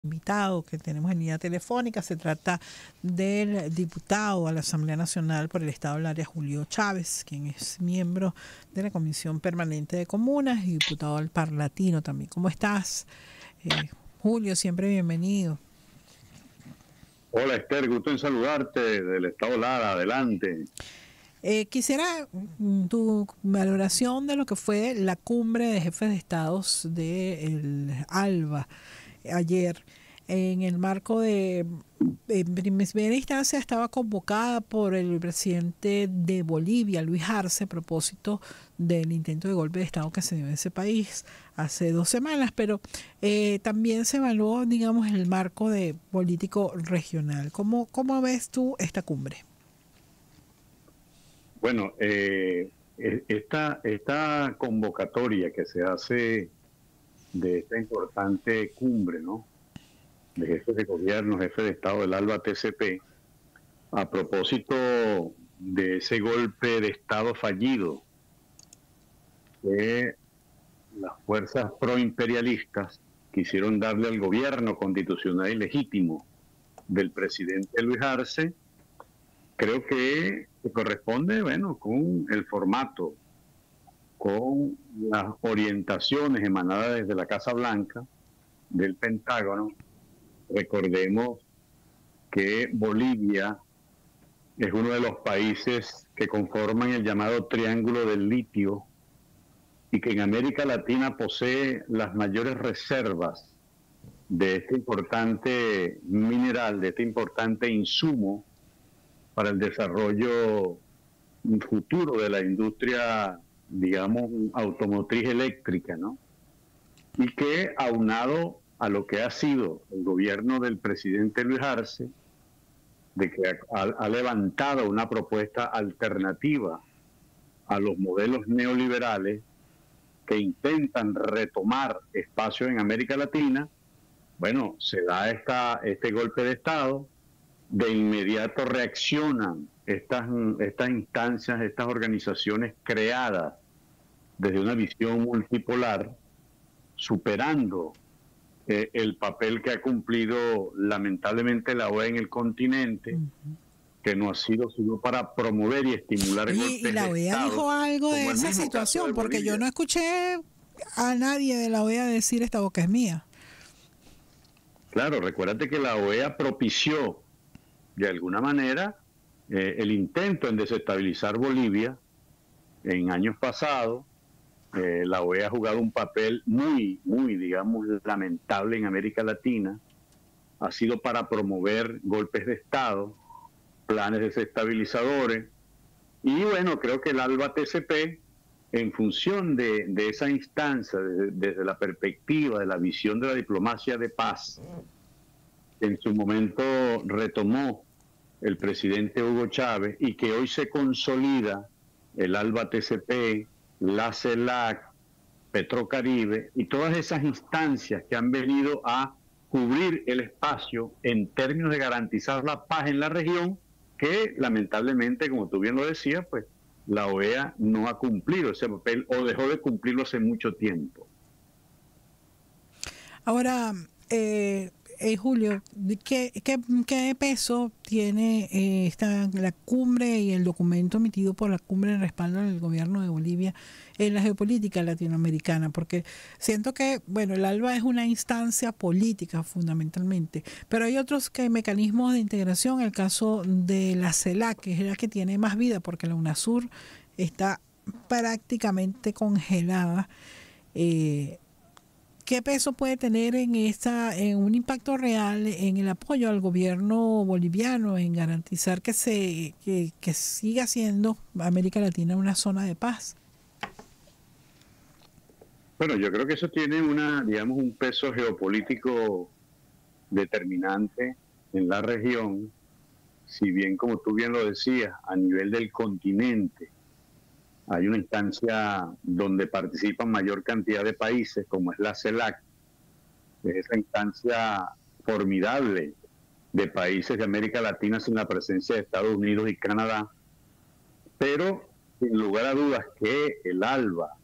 Invitado que tenemos en línea telefónica. Se trata del diputado a la Asamblea Nacional por el Estado del Área, Julio Chávez, quien es miembro de la Comisión Permanente de Comunas y diputado al Parlatino también. ¿Cómo estás, Julio? Siempre bienvenido. Hola Esther, gusto en saludarte del Estado Lara, adelante. Quisiera tu valoración de lo que fue la cumbre de jefes de estados del ALBA ayer, en el marco de, en primera instancia estaba convocada por el presidente de Bolivia, Luis Arce, a propósito del intento de golpe de Estado que se dio en ese país hace 2 semanas, pero también se evaluó, digamos, el marco de político regional. ¿Cómo ves tú esta cumbre? Bueno, esta convocatoria que se hace de esta importante cumbre, ¿no?, de jefes de gobierno, jefes de Estado del ALBA TCP, a propósito de ese golpe de Estado fallido que las fuerzas proimperialistas quisieron darle al gobierno constitucional y legítimo del presidente Luis Arce. Creo que corresponde, bueno, con el formato, con las orientaciones emanadas desde la Casa Blanca, del Pentágono. Recordemos que Bolivia es uno de los países que conforman el llamado Triángulo del Litio y que en América Latina posee las mayores reservas de este importante mineral, de este importante insumo para el desarrollo futuro de la industria, digamos, automotriz eléctrica, ¿no? Y que, aunado a lo que ha sido el gobierno del presidente Luis Arce, de que ha levantado una propuesta alternativa a los modelos neoliberales que intentan retomar espacios en América Latina, bueno, se da este golpe de Estado. De inmediato reaccionan estas instancias, estas organizaciones creadas desde una visión multipolar, superando el papel que ha cumplido lamentablemente la OEA en el continente, que no ha sido sino para promover y estimular golpes ¿Y la de OEA Estado, dijo algo de como el esa mismo caso situación? de Porque yo Bolivia. no escuché a nadie de la OEA decir esta boca es mía. Claro, recuérdate que la OEA propició de alguna manera el intento en desestabilizar Bolivia en años pasados. La OEA ha jugado un papel muy, digamos, lamentable en América Latina. Ha sido para promover golpes de Estado, planes desestabilizadores. Y bueno, creo que el ALBA TCP, en función de esa instancia, desde la perspectiva de la visión de la diplomacia de paz, en su momento retomó el presidente Hugo Chávez y que hoy se consolida el ALBA TCP, la CELAC, Petrocaribe y todas esas instancias que han venido a cubrir el espacio en términos de garantizar la paz en la región, que lamentablemente, como tú bien lo decías, pues la OEA no ha cumplido ese papel o dejó de cumplirlo hace mucho tiempo. Ahora, Julio, ¿qué peso tiene la cumbre y el documento emitido por la cumbre en respaldo del gobierno de Bolivia en la geopolítica latinoamericana? Porque siento que, bueno, el ALBA es una instancia política fundamentalmente, pero hay otros mecanismos de integración. El caso de la CELAC, que es la que tiene más vida, porque la UNASUR está prácticamente congelada. ¿Qué peso puede tener en un impacto real en el apoyo al gobierno boliviano, en garantizar que siga siendo América Latina una zona de paz? Bueno, yo creo que eso tiene digamos, un peso geopolítico determinante en la región, si bien, como tú bien lo decías, a nivel del continente hay una instancia donde participan mayor cantidad de países, como es la CELAC, es esa instancia formidable de países de América Latina sin la presencia de Estados Unidos y Canadá, pero sin lugar a dudas que el ALBA,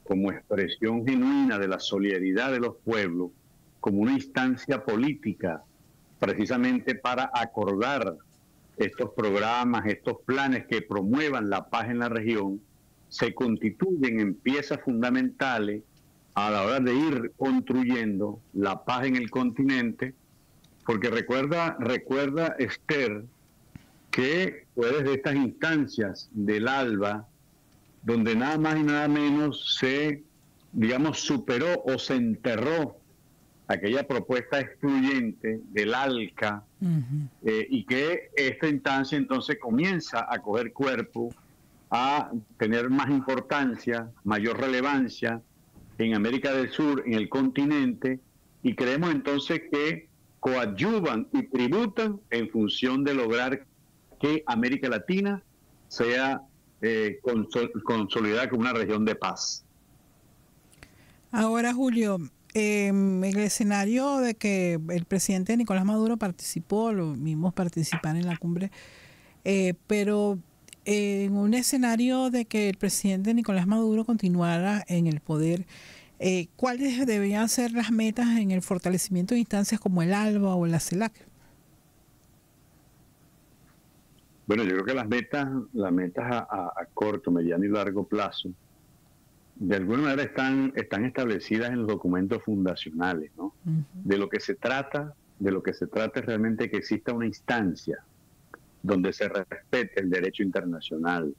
como expresión genuina de la solidaridad de los pueblos, como una instancia política, precisamente para acordar estos programas, estos planes que promuevan la paz en la región, se constituyen en piezas fundamentales a la hora de ir construyendo la paz en el continente, porque recuerda Esther, que fue desde estas instancias del ALBA donde nada más y nada menos se, digamos, superó o se enterró aquella propuesta excluyente del ALCA, y que esta instancia entonces comienza a coger cuerpo, a tener más importancia, mayor relevancia en América del Sur, en el continente, y creemos entonces que coadyuvan y tributan en función de lograr que América Latina sea consolidada como una región de paz. Ahora, Julio, en el escenario de que el presidente Nicolás Maduro participó, lo vimos participar en la cumbre, pero en un escenario de que el presidente Nicolás Maduro continuara en el poder, ¿cuáles deberían ser las metas en el fortalecimiento de instancias como el ALBA o la CELAC? Bueno, yo creo que las metas a corto, mediano y largo plazo, de alguna manera están establecidas en los documentos fundacionales, ¿no? De lo que se trata es realmente que exista una instancia donde se respete el derecho internacional,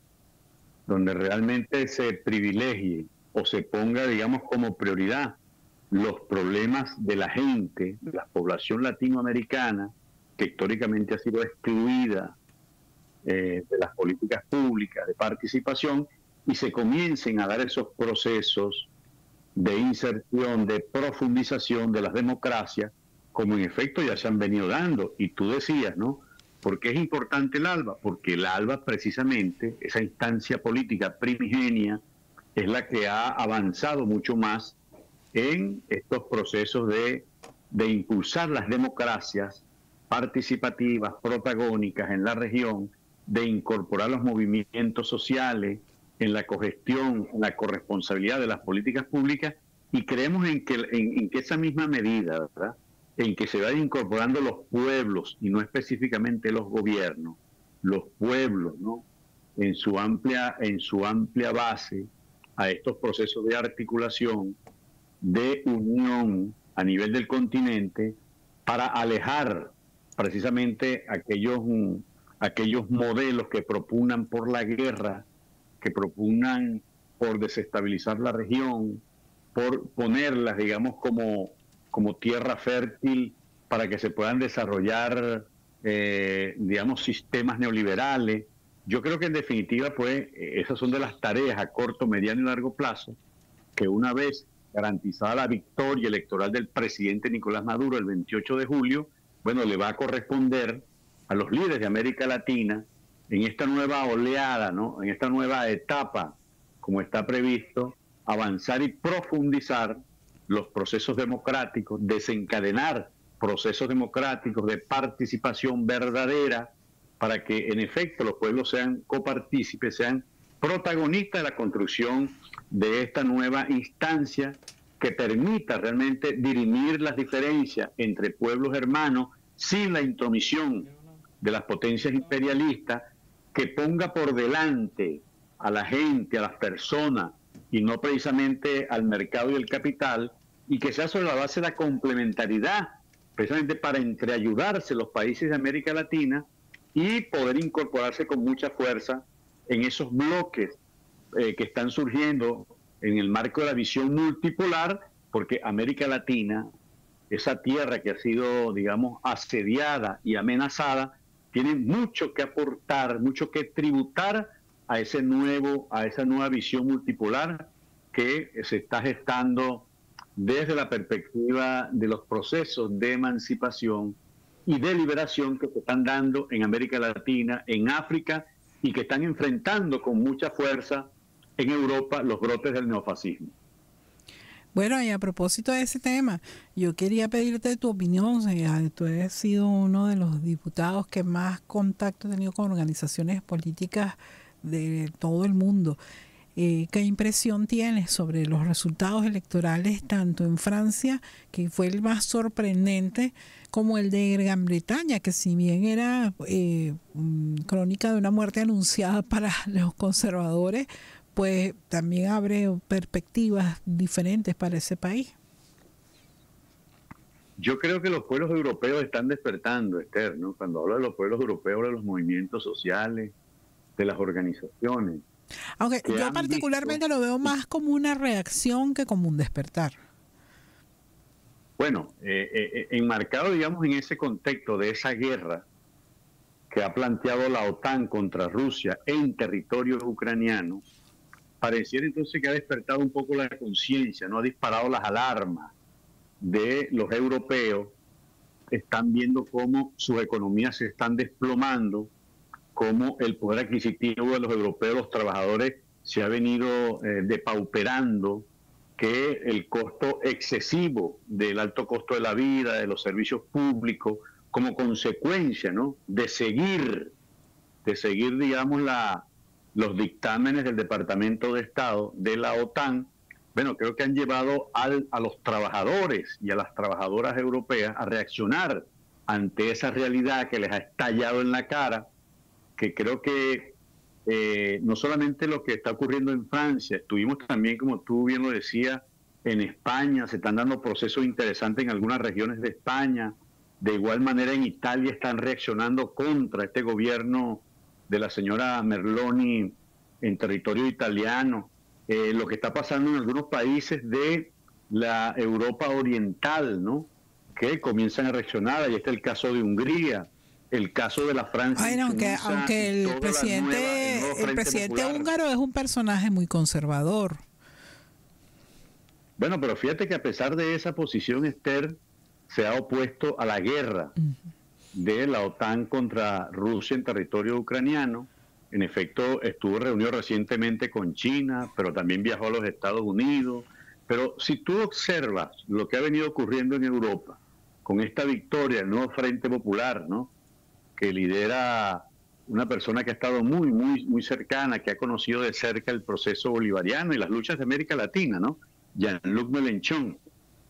donde realmente se privilegie o se ponga, digamos, como prioridad los problemas de la gente, de la población latinoamericana, que históricamente ha sido excluida de las políticas públicas de participación, y se comiencen a dar esos procesos de inserción, de profundización de las democracias, como en efecto ya se han venido dando. Y tú decías, ¿no? ¿Por qué es importante el ALBA? Porque el ALBA, precisamente, esa instancia política primigenia, es la que ha avanzado mucho más en estos procesos de impulsar las democracias participativas, protagónicas en la región, de incorporar los movimientos sociales en la cogestión, en la corresponsabilidad de las políticas públicas, y creemos en que esa misma medida, ¿verdad?, en que se vayan incorporando los pueblos y no específicamente los gobiernos, los pueblos, ¿no?, en su amplia base a estos procesos de articulación, de unión a nivel del continente, para alejar precisamente aquellos modelos que propugnan por la guerra, que propugnan por desestabilizar la región, por ponerlas, digamos, como tierra fértil para que se puedan desarrollar, digamos, sistemas neoliberales. Yo creo que en definitiva, pues, esas son de las tareas a corto, mediano y largo plazo, que una vez garantizada la victoria electoral del presidente Nicolás Maduro el 28 de julio, bueno, le va a corresponder a los líderes de América Latina en esta nueva oleada, ¿no?, en esta nueva etapa, como está previsto, avanzar y profundizar los procesos democráticos, desencadenar procesos democráticos de participación verdadera, para que en efecto los pueblos sean copartícipes, sean protagonistas de la construcción de esta nueva instancia que permita realmente dirimir las diferencias entre pueblos hermanos sin la intromisión de las potencias imperialistas, que ponga por delante a la gente, a las personas, y no precisamente al mercado y el capital, y que sea sobre la base de la complementariedad, precisamente para entreayudarse los países de América Latina y poder incorporarse con mucha fuerza en esos bloques que están surgiendo en el marco de la visión multipolar, porque América Latina, esa tierra que ha sido, digamos, asediada y amenazada, tiene mucho que aportar, mucho que tributar a esa nueva visión multipolar que se está gestando desde la perspectiva de los procesos de emancipación y de liberación que se están dando en América Latina, en África, y que están enfrentando con mucha fuerza en Europa los brotes del neofascismo. Bueno, y a propósito de ese tema, yo quería pedirte tu opinión. Tú has sido uno de los diputados que más contacto ha tenido con organizaciones políticas de todo el mundo. ¿Qué impresión tienes sobre los resultados electorales tanto en Francia, que fue el más sorprendente, como el de Gran Bretaña, que si bien era crónica de una muerte anunciada para los conservadores, pues también abre perspectivas diferentes para ese país? Yo creo que los pueblos europeos están despertando, Esther, ¿no? Cuando hablo de los pueblos europeos, hablo de los movimientos sociales, de las organizaciones. Aunque yo particularmente lo veo más como una reacción que como un despertar. Bueno, enmarcado, digamos, en ese contexto de esa guerra que ha planteado la OTAN contra Rusia en territorio ucraniano, pareciera entonces que ha despertado un poco la conciencia, no ha disparado las alarmas de los europeos. Están viendo cómo sus economías se están desplomando, cómo el poder adquisitivo de los europeos, los trabajadores, se ha venido depauperando, que el costo excesivo del alto costo de la vida, de los servicios públicos, como consecuencia, ¿no?, de seguir, digamos, los dictámenes del Departamento de Estado de la OTAN. Bueno, creo que han llevado a los trabajadores y a las trabajadoras europeas a reaccionar ante esa realidad que les ha estallado en la cara, que creo que no solamente lo que está ocurriendo en Francia, estuvimos también, como tú bien lo decías, en España, se están dando procesos interesantes en algunas regiones de España, de igual manera en Italia están reaccionando contra este gobierno de la señora Meloni en territorio italiano. Lo que está pasando en algunos países de la Europa Oriental, ¿no?, que comienzan a reaccionar. Ahí está el caso de Hungría, el caso de la Francia. Bueno, aunque el presidente húngaro es un personaje muy conservador. Bueno, pero fíjate que a pesar de esa posición, Esther se ha opuesto a la guerra de la OTAN contra Rusia en territorio ucraniano. En efecto, estuvo reunido recientemente con China, pero también viajó a los Estados Unidos. Pero si tú observas lo que ha venido ocurriendo en Europa, con esta victoria, el nuevo Frente Popular, ¿no?, que lidera una persona que ha estado muy cercana, que ha conocido de cerca el proceso bolivariano y las luchas de América Latina, ¿no?, Jean-Luc Mélenchon.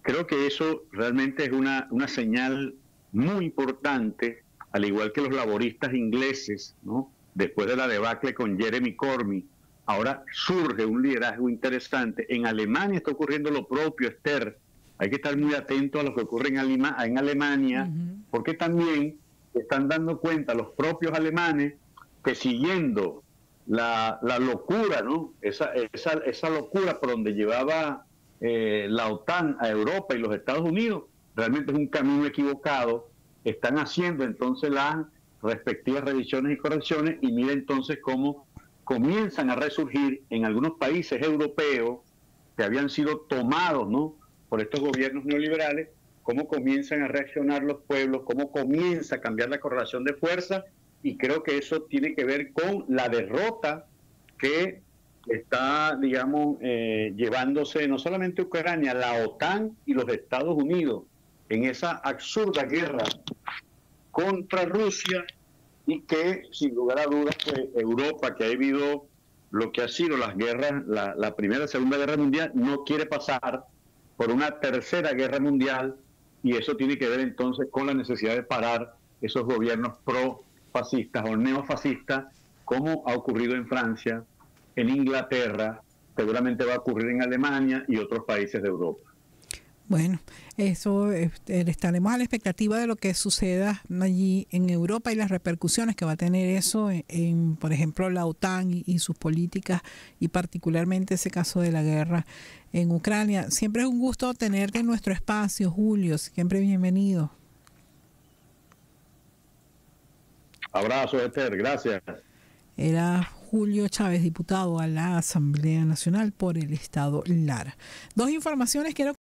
Creo que eso realmente es una señal muy importante, al igual que los laboristas ingleses, ¿no?, después de la debacle con Jeremy Corbyn, ahora surge un liderazgo interesante. En Alemania está ocurriendo lo propio, Esther. Hay que estar muy atento a lo que ocurre en Alemania, porque también están dando cuenta los propios alemanes que, siguiendo la locura, ¿no?, esa locura por donde llevaba la OTAN a Europa y los Estados Unidos, realmente es un camino equivocado. Están haciendo entonces las respectivas revisiones y correcciones, y mira entonces cómo comienzan a resurgir en algunos países europeos que habían sido tomados, ¿no?, por estos gobiernos neoliberales, cómo comienzan a reaccionar los pueblos, cómo comienza a cambiar la correlación de fuerzas, y creo que eso tiene que ver con la derrota que está, digamos, llevándose no solamente Ucrania, la OTAN y los Estados Unidos en esa absurda guerra contra Rusia, y que sin lugar a dudas, pues, Europa, que ha vivido lo que ha sido las guerras, la Primera y Segunda Guerra Mundial, no quiere pasar por una Tercera Guerra Mundial, y eso tiene que ver entonces con la necesidad de parar esos gobiernos pro-fascistas o neofascistas, como ha ocurrido en Francia, en Inglaterra, seguramente va a ocurrir en Alemania y otros países de Europa. Bueno, eso estaremos a la expectativa de lo que suceda allí en Europa y las repercusiones que va a tener eso en por ejemplo, la OTAN y sus políticas, y particularmente ese caso de la guerra en Ucrania. Siempre es un gusto tenerte en nuestro espacio, Julio. Siempre bienvenido. Abrazo, Esther. Gracias. Era Julio Chávez, diputado a la Asamblea Nacional por el Estado Lara. Dos informaciones quiero